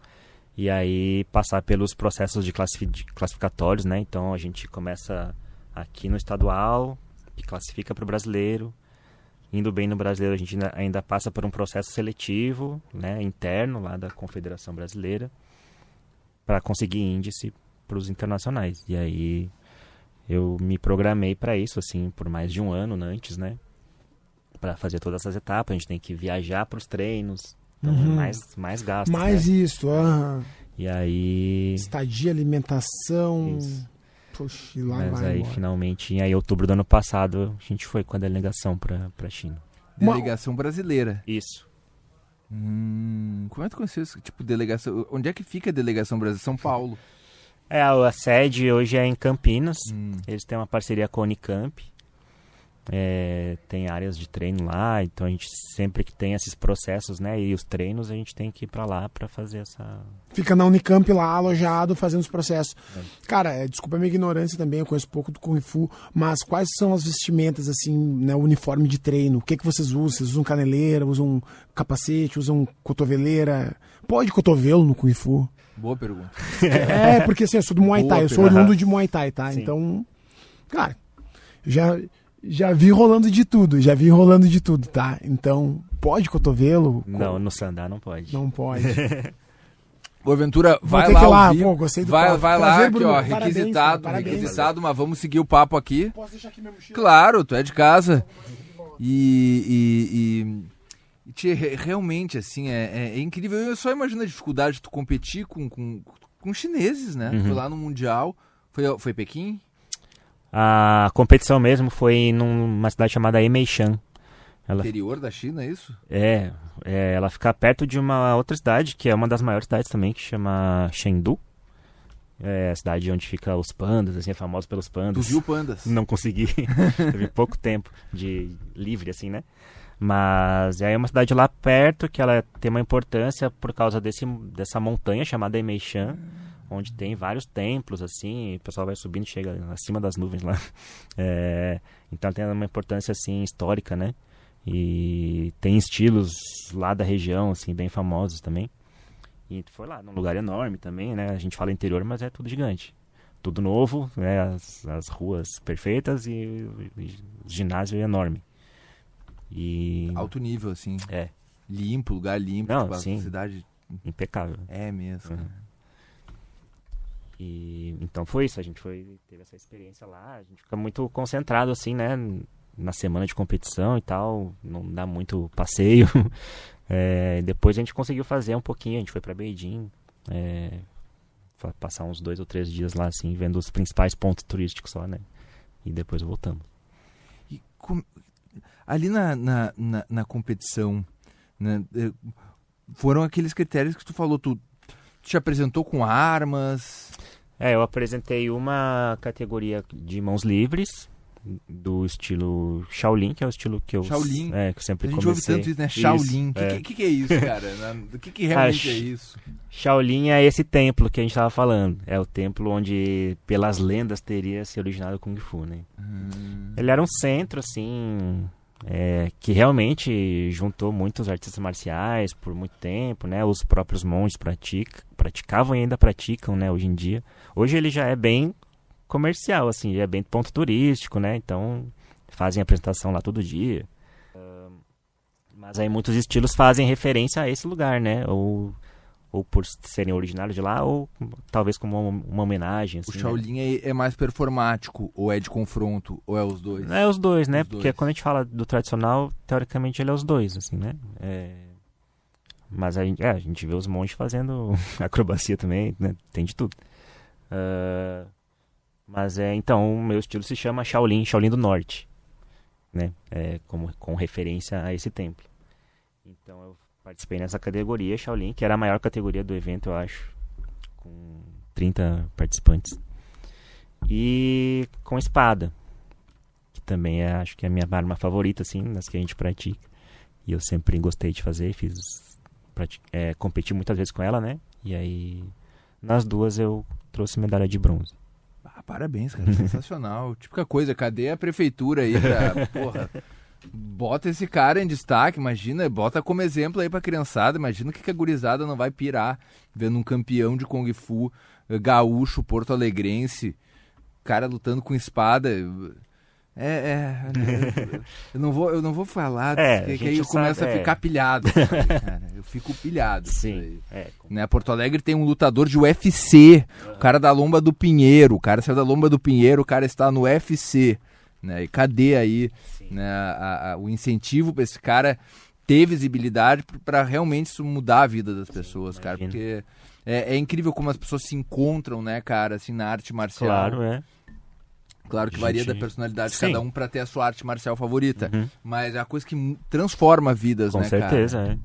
E aí passar pelos processos de classificatórios, né? Então a gente começa aqui no estadual e classifica para o brasileiro. Indo bem no brasileiro, a gente ainda passa por um processo seletivo, né, interno lá da Confederação Brasileira para conseguir índice para os internacionais. E aí eu me programei para isso, assim, por mais de um ano antes, né? Para fazer todas essas etapas. A gente tem que viajar para os treinos. Então mais gasto. Mais né? isso, E aí... Estadia, alimentação... Isso. Poxa, e lá Mas vai aí, embora. finalmente, em outubro do ano passado, a gente foi com a delegação pra China. Delegação brasileira. Isso. Como é que tu conheceu esse tipo de delegação? Onde é que fica a delegação brasileira? São Paulo. A sede hoje é em Campinas. Eles têm uma parceria com a Unicamp. Tem áreas de treino lá, então a gente sempre que tem esses processos, né, e os treinos, a gente tem que ir pra lá pra fazer essa... Fica na Unicamp lá, alojado, fazendo os processos. Cara, desculpa a minha ignorância também, eu conheço pouco do Kung Fu, mas quais são as vestimentas, assim, né, o uniforme de treino? O que vocês usam? Vocês usam caneleira, usam capacete, usam cotoveleira? Pode cotovelo no Kung Fu? Boa pergunta. Porque assim, eu sou do Muay Thai, eu sou oriundo de Muay Thai, tá? Sim. Então, cara, já vi rolando de tudo, tá? Então, pode cotovelo? Não, no Sandá não pode. Não pode. Ô, Ventura, vai ter lá que ir lá, ao vivo. pô, gostei do vai papo. lá Prazer, aqui, Bruno. ó, Parabéns, requisitado, cara, parabéns. mas vamos seguir o papo aqui. Posso deixar aqui minha mochila? Claro, tu é de casa. E Realmente, assim, é incrível. Eu só imagino a dificuldade de tu competir com chineses, né? Uhum. Foi lá no Mundial. Foi Pequim? A competição mesmo foi numa cidade chamada Emeishan. Interior da China, é isso? Ela fica perto de uma outra cidade, que é uma das maiores cidades também, que chama Chengdu. É a cidade onde fica os pandas, assim, é famoso pelos pandas. Tu viu pandas? Não consegui. Teve pouco tempo de livre, assim, né? Mas é uma cidade lá perto que ela tem uma importância por causa dessa montanha chamada Emeishan, onde tem vários templos, assim, e o pessoal vai subindo e chega acima das nuvens lá. Então tem uma importância, assim, histórica, né? E tem estilos lá da região, assim, bem famosos também. E foi lá, num lugar enorme também, né? A gente fala interior, mas é tudo gigante. Tudo novo, né? As ruas perfeitas e o ginásio enorme. E... Alto nível, assim. É. Limpo, lugar limpo. Não, tipo, a sim. cidade... Impecável. É mesmo. Uhum. E então foi isso, teve essa experiência lá, a gente fica muito concentrado assim, né, na semana de competição e tal, não dá muito passeio. Depois a gente conseguiu fazer um pouquinho, a gente foi para Beijing, passar uns 2 ou 3 dias lá assim, vendo os principais pontos turísticos só, né, e depois voltamos. E ali na competição, né, foram aqueles critérios que tu falou, tu te apresentou com armas? Eu apresentei uma categoria de mãos livres, do estilo Shaolin, que é o estilo que eu, Shaolin. Que eu sempre A gente comecei. ouve tanto isso, né? Shaolin. O que é isso, cara? O que realmente é isso? Shaolin é esse templo que a gente estava falando. É o templo onde, pelas lendas, teria se originado o Kung Fu, né? Ele era um centro, assim... que realmente juntou muitos artistas marciais por muito tempo, né? Os próprios monges praticavam e ainda praticam, né? Hoje em dia. Hoje ele já é bem comercial, assim, é bem ponto turístico, né? Então fazem apresentação lá todo dia. Mas aí muitos estilos fazem referência a esse lugar, né? Ou por serem originários de lá, ou talvez como uma homenagem. Assim, o Shaolin, né? É mais performático, ou é de confronto, ou é os dois? É os dois, né? Os Porque dois. quando a gente fala do tradicional, teoricamente ele é os dois, assim, né? Mas a gente vê os monges fazendo acrobacia também, né? Tem de tudo. Mas então, o meu estilo se chama Shaolin do Norte, né? Com referência a esse templo. Então eu participei nessa categoria Shaolin, que era a maior categoria do evento, eu acho, com 30 participantes. E com espada, que também acho que é a minha arma favorita, assim, das que a gente pratica. E eu sempre gostei de fazer, competi muitas vezes com ela, né? E aí, nas duas eu trouxe medalha de bronze. Parabéns, cara, sensacional. Típica coisa, cadê a prefeitura aí pra, porra, bota esse cara em destaque, imagina, bota como exemplo aí pra criançada, imagina o que a gurizada não vai pirar vendo um campeão de Kung Fu gaúcho, porto-alegrense, cara lutando com espada. Eu não vou falar, que aí eu começo a ficar pilhado, cara. Eu fico pilhado. Sim. Né? Porto Alegre tem um lutador de UFC, o cara da Lomba do Pinheiro, o cara saiu da Lomba do Pinheiro, o cara está no UFC, né? E cadê aí, né, o incentivo para esse cara ter visibilidade para realmente isso mudar a vida das pessoas, cara, porque é incrível como as pessoas se encontram, né, cara, assim, na arte marcial. Claro que varia da personalidade de cada um pra ter a sua arte marcial favorita. Mas é uma coisa que transforma vidas, né, cara? Com certeza,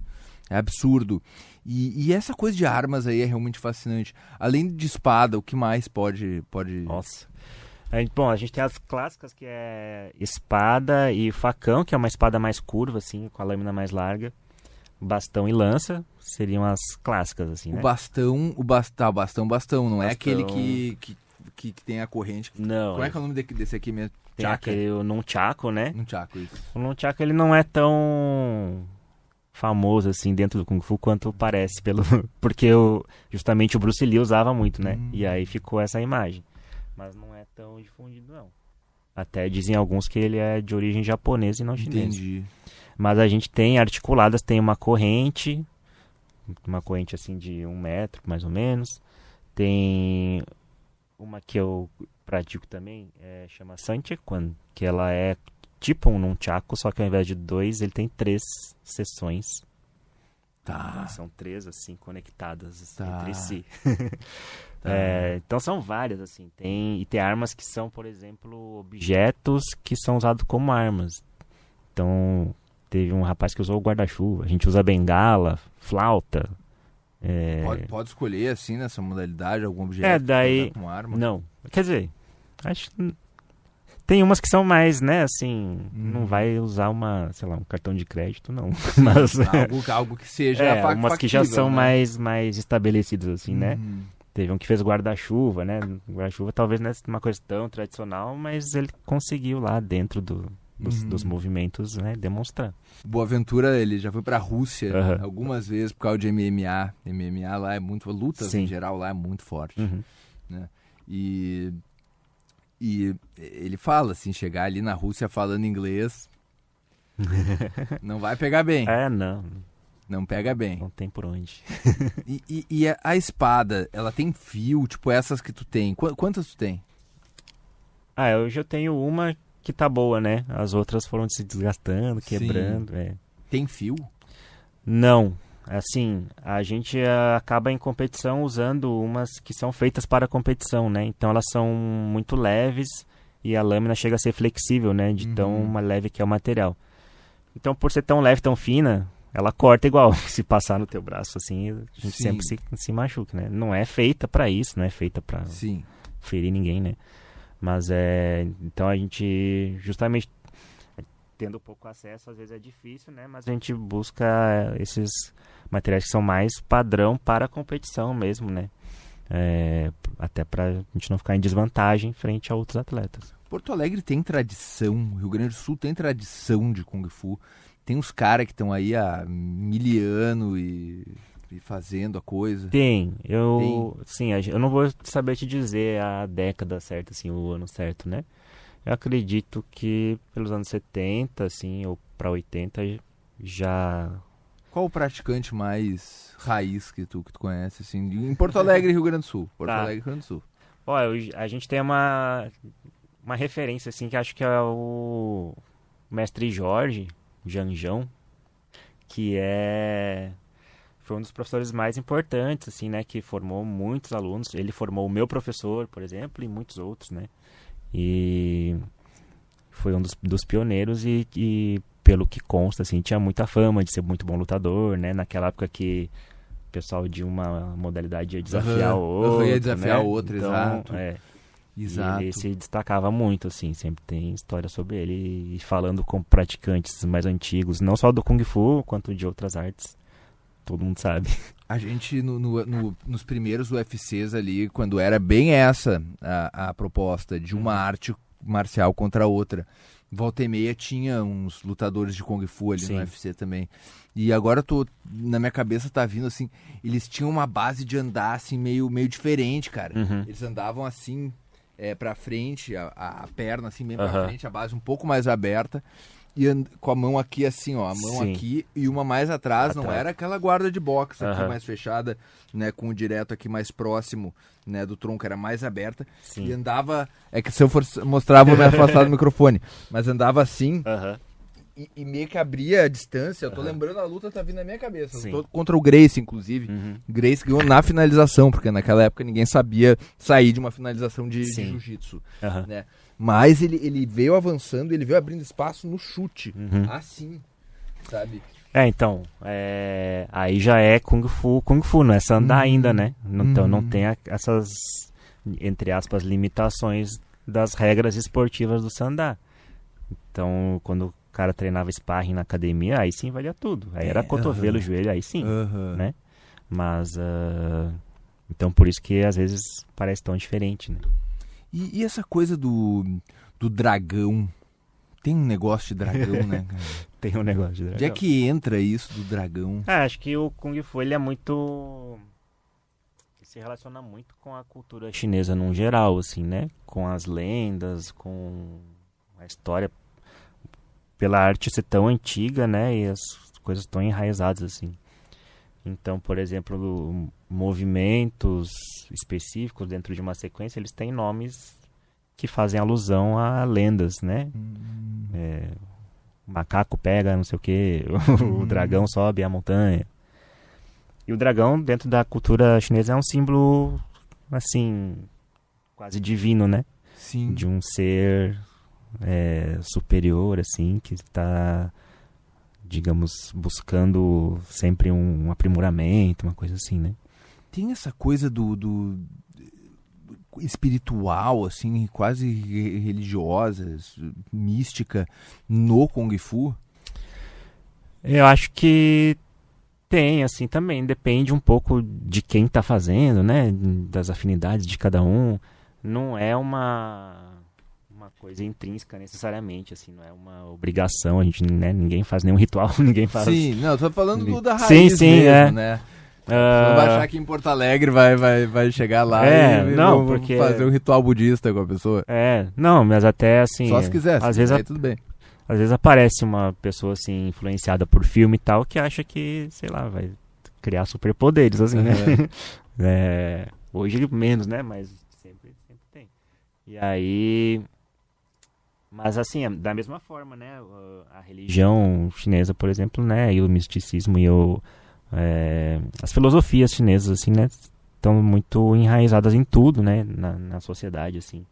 É absurdo. E essa coisa de armas aí é realmente fascinante. Além de espada, o que mais pode... Nossa. Bom, a gente tem as clássicas, que é espada e facão, que é uma espada mais curva, assim, com a lâmina mais larga. Bastão e lança seriam as clássicas, assim, né? O bastão. Não é aquele que tem a corrente. Não. Como é que é o nome desse aqui mesmo? Tem aquele nunchaku, né? Nunchaku, isso. O nunchaku, ele não é tão famoso assim dentro do Kung Fu quanto parece, porque justamente o Bruce Lee usava muito, né? E aí ficou essa imagem. Mas não é tão difundido, não. Até dizem alguns que ele é de origem japonesa e não chinesa. Entendi. Mas a gente tem articuladas, tem uma corrente assim de 1 metro, mais ou menos. Tem uma que eu pratico também, chama Sanchequan, que ela é tipo um nunchaku, só que ao invés de 2, ele tem 3 seções. Tá. Então, são 3, assim, conectadas Tá. entre si. Tá. Então são várias, assim. E tem armas que são, por exemplo, objetos que são usados como armas. Então, teve um rapaz que usou o guarda-chuva. A gente usa bengala, flauta. Pode escolher, assim, nessa modalidade, algum objeto daí... com arma? Não. Quer dizer, acho que... Tem umas que são mais, né, assim... Não vai usar um cartão de crédito, não. Mas... algo que seja umas que já factível, são né? mais estabelecidas, assim, né? Teve um que fez guarda-chuva, né? Guarda-chuva talvez não é uma coisa tão tradicional, mas ele conseguiu lá dentro dos movimentos, né, demonstrar. Boaventura, ele já foi pra Rússia Aham. algumas vezes por causa de MMA. MMA lá é muito... Lutas, Sim. em geral, lá é muito forte. Uhum. Né? E ele fala, assim, chegar ali na Rússia falando inglês... não vai pegar bem. Não. Não pega bem. Não tem por onde. E a espada, ela tem fio, tipo essas que tu tem. Quantas tu tem? Hoje eu tenho uma que tá boa, né? As outras foram se desgastando, Sim. quebrando. Tem fio? Não. Assim, a gente acaba em competição usando umas que são feitas para competição, né? Então elas são muito leves e a lâmina chega a ser flexível, né? De tão uma leve que é o material. Então, por ser tão leve, tão fina, ela corta igual. Se passar no teu braço, assim, a gente Sim. sempre se machuca, né? Não é feita para isso, não é feita para Sim. ferir ninguém, né? Mas então a gente, justamente tendo pouco acesso, às vezes é difícil, né? Mas a gente busca esses materiais que são mais padrão para a competição mesmo, né? Até pra gente não ficar em desvantagem frente a outros atletas. Porto Alegre tem tradição, Rio Grande do Sul tem tradição de Kung Fu. Tem uns caras que estão aí há 1000 anos e fazendo a coisa. Sim, eu não vou saber te dizer a década certa, assim, o ano certo, né? Eu acredito que pelos anos 70, assim, ou para 80, já... Qual o praticante mais raiz que tu conhece, assim, em Porto Alegre e Rio Grande do Sul? Porto Alegre e Rio Grande do Sul. A gente tem uma referência, assim, que acho que é o mestre Jorge Janjão, que foi um dos professores mais importantes, assim, né, que formou muitos alunos. Ele formou o meu professor, por exemplo, e muitos outros, né, e foi um dos pioneiros e pelo que consta, assim, tinha muita fama de ser muito bom lutador, né, naquela época que o pessoal de uma modalidade ia desafiar o outro, ia desafiar né? o outro, Então, exato. E ele se destacava muito, assim, sempre tem história sobre ele, e falando com praticantes mais antigos, não só do Kung Fu, quanto de outras artes, todo mundo sabe. A gente, nos primeiros UFCs ali, quando era bem essa a proposta de uma arte marcial contra a outra, volta e meia tinha uns lutadores de Kung Fu ali. Sim. No UFC também. E agora na minha cabeça tá vindo assim, eles tinham uma base de andar assim meio diferente, cara. Uhum. Eles andavam assim... pra frente, a perna assim mesmo pra frente, a base um pouco mais aberta e com a mão aqui assim, ó, a mão Sim. aqui e uma mais atrás, não era aquela guarda de boxe aqui mais fechada, né, com o direto aqui mais próximo, né, do tronco, era mais aberta. Sim. E andava, que se eu for mostrar vou me afastar do microfone, mas andava assim. E meio que abria a distância. Eu tô lembrando, a luta tá vindo na minha cabeça. Eu tô contra o Gracie, inclusive. Gracie ganhou na finalização, porque naquela época ninguém sabia sair de uma finalização de jiu-jitsu. Né? Mas ele veio avançando, ele veio abrindo espaço no chute. Assim, sabe? Então, aí já é Kung Fu, não é Sandá ainda, né? Então não tem essas, entre aspas, limitações das regras esportivas do Sandá. Então, quando o cara treinava sparring na academia, aí sim valia tudo. Aí era cotovelo, joelho, aí sim, né? Mas, então por isso que às vezes parece tão diferente, né? E essa coisa do dragão? Tem um negócio de dragão, né, cara? Tem um negócio de dragão. Onde é que entra isso do dragão? Acho que o Kung Fu, ele é muito... se relaciona muito com a cultura chinesa num geral, assim, né? Com as lendas, com a história, pela arte ser tão antiga, né? E as coisas tão enraizadas, assim. Então, por exemplo, movimentos específicos dentro de uma sequência, eles têm nomes que fazem alusão a lendas, né? O macaco pega não sei o que, o dragão sobe a montanha. E o dragão, dentro da cultura chinesa, é um símbolo, assim, quase divino, né? Sim. De um ser superior, assim, que está, digamos, buscando sempre um aprimoramento, uma coisa assim, né? Tem essa coisa do espiritual, assim, quase religiosa, mística, no Kung Fu? Eu acho que tem, assim, também. Depende um pouco de quem está fazendo, né? Das afinidades de cada um. Não é uma coisa intrínseca necessariamente, assim, não é uma obrigação. A gente, né, ninguém faz nenhum ritual, ninguém faz... Sim, não, eu tô falando da raiz sim, mesmo, né? Você não vai achar que em Porto Alegre vai chegar lá e não, vou porque... fazer um ritual budista com a pessoa. Não, mas até assim... Só se quiser, às vezes tudo bem. Às vezes aparece uma pessoa assim, influenciada por filme e tal, que acha que, sei lá, vai criar superpoderes, assim, né? Hoje menos, né? Mas sempre tem. E aí... Mas assim, da mesma forma, né? A religião chinesa, por exemplo, né? E o misticismo e as filosofias chinesas, assim, né? Estão muito enraizadas em tudo, né? Na sociedade, assim.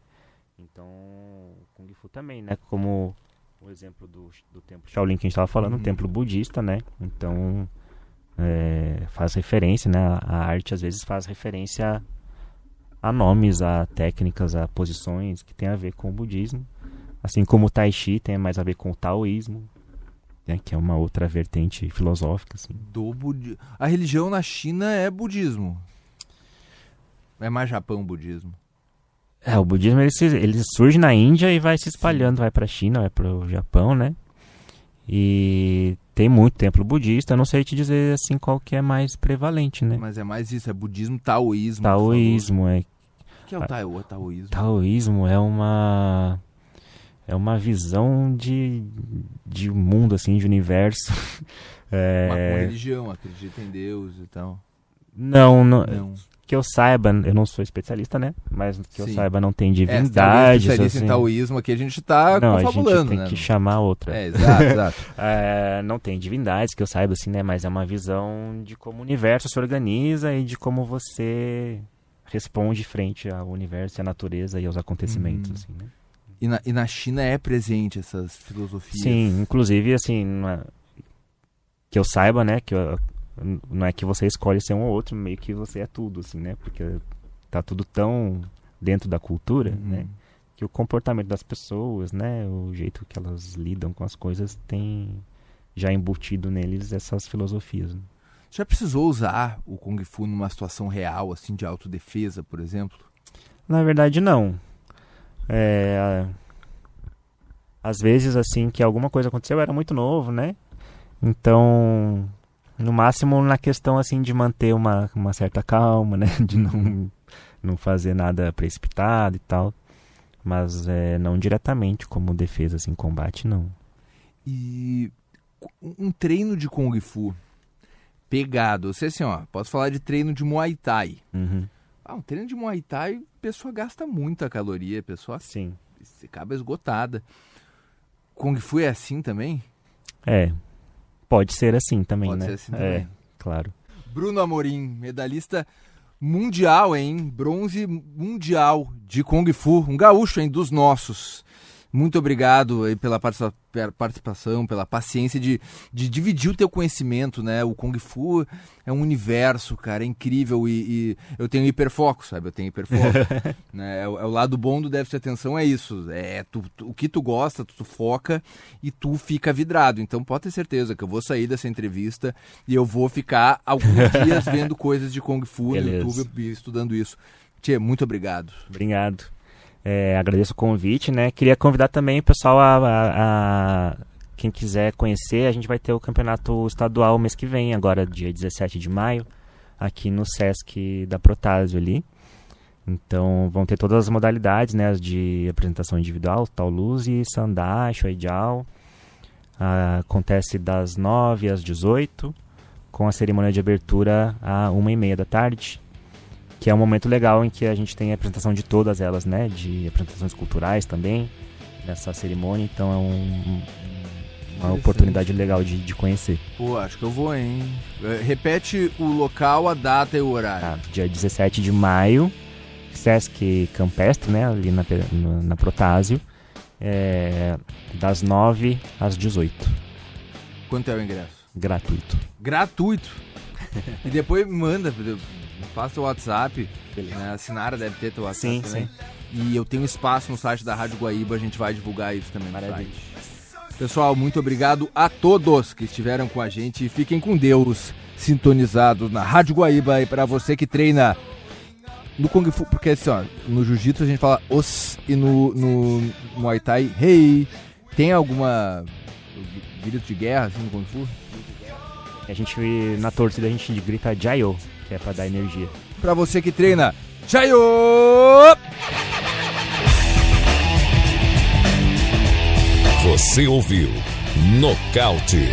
Então, o Kung Fu também, né? Como o exemplo do templo Shaolin que a gente estava falando, um templo budista, né? Então, faz referência, né? A arte, às vezes, faz referência a nomes, a técnicas, a posições que tem a ver com o budismo. Assim como o Tai Chi tem mais a ver com o taoísmo, né, que é uma outra vertente filosófica. Assim. A religião na China é budismo. É mais Japão budismo. O budismo ele surge na Índia e vai se espalhando, vai para a China, vai para o Japão, né? E tem muito templo budista, eu não sei te dizer assim qual que é mais prevalente, né? Mas é mais isso, é budismo, taoísmo. Taoísmo, O que é o taoísmo? Taoísmo é uma visão de mundo, assim, de universo. Mas com religião, acredita em Deus e tal. Não. Que eu saiba, eu não sou especialista, né? Mas que eu saiba, não tem divindades. Especialista assim. em taoísmo aqui, a gente tá confabulando, a gente tem né? que chamar outra. Exato. Não tem divindades, que eu saiba, assim, né? Mas é uma visão de como o universo se organiza e de como você responde frente ao universo, à natureza e aos acontecimentos, assim, né? E na China é presente essas filosofias? Sim, inclusive, assim, que eu saiba, né, não é que você escolhe ser um ou outro, meio que você é tudo, assim, né, porque tá tudo tão dentro da cultura, né, que o comportamento das pessoas, né, o jeito que elas lidam com as coisas tem já embutido neles essas filosofias. Né? Já precisou usar o Kung Fu numa situação real, assim, de autodefesa, por exemplo? Na verdade, não. Às vezes, assim, que alguma coisa aconteceu, eu era muito novo, né? Então, no máximo na questão, assim, de manter uma certa calma, né? De não fazer nada precipitado e tal. Mas não diretamente como defesa, assim, combate, não. E um treino de Kung Fu pegado, você assim, posso falar de treino de Muay Thai. Um treino de Muay Thai, a pessoa gasta muita caloria, a pessoa Sim. acaba esgotada. Kung Fu é assim também? Pode ser assim também, Pode né? ser assim também. Claro. Bruno Amorim, medalhista mundial, hein? Bronze mundial de Kung Fu. Um gaúcho, hein? Dos nossos. Muito obrigado aí pela participação, pela paciência de dividir o teu conhecimento, né? O Kung Fu é um universo, cara, é incrível e eu tenho hiperfoco, sabe? Eu tenho hiperfoco. Né? O lado bom do déficit de atenção é isso. O que tu gosta, tu foca e tu fica vidrado. Então pode ter certeza que eu vou sair dessa entrevista e eu vou ficar alguns dias vendo coisas de Kung Fu no YouTube e estudando isso. Tchê, muito obrigado. Obrigado. Agradeço o convite, né? Queria convidar também o pessoal a quem quiser conhecer, a gente vai ter o campeonato estadual mês que vem, agora dia 17 de maio, aqui no Sesc da Protásio ali. Então vão ter todas as modalidades, né? As de apresentação individual, Taoluz, Sandá, Shuaijiao. Acontece das 9 às 18, com a cerimônia de abertura às 1h30 da tarde. que é um momento legal em que a gente tem a apresentação de todas elas, né? De apresentações culturais também, nessa cerimônia, então é uma oportunidade legal de conhecer. Pô, acho que eu vou, hein? Repete o local, a data e o horário. Dia 17 de maio, Sesc Campestre, né? Ali na Protásio, das 9 às 18. Quanto é o ingresso? Gratuito. Gratuito. E depois manda, passa o WhatsApp, né? A Sinara deve ter teu WhatsApp também. Sim. E eu tenho espaço no site da Rádio Guaíba, a gente vai divulgar isso também no Maravilha. site. Pessoal, muito obrigado a todos que estiveram com a gente. Fiquem com Deus, sintonizados na Rádio Guaíba. E para você que treina no Kung Fu, porque assim, ó, no Jiu-Jitsu a gente fala os e no Muay Thai, hey. Tem alguma grito de guerra assim no Kung Fu? A gente, na torcida, a gente grita Jayo, que é pra dar energia. Pra você que treina, Jayo! Você ouviu Nocaute.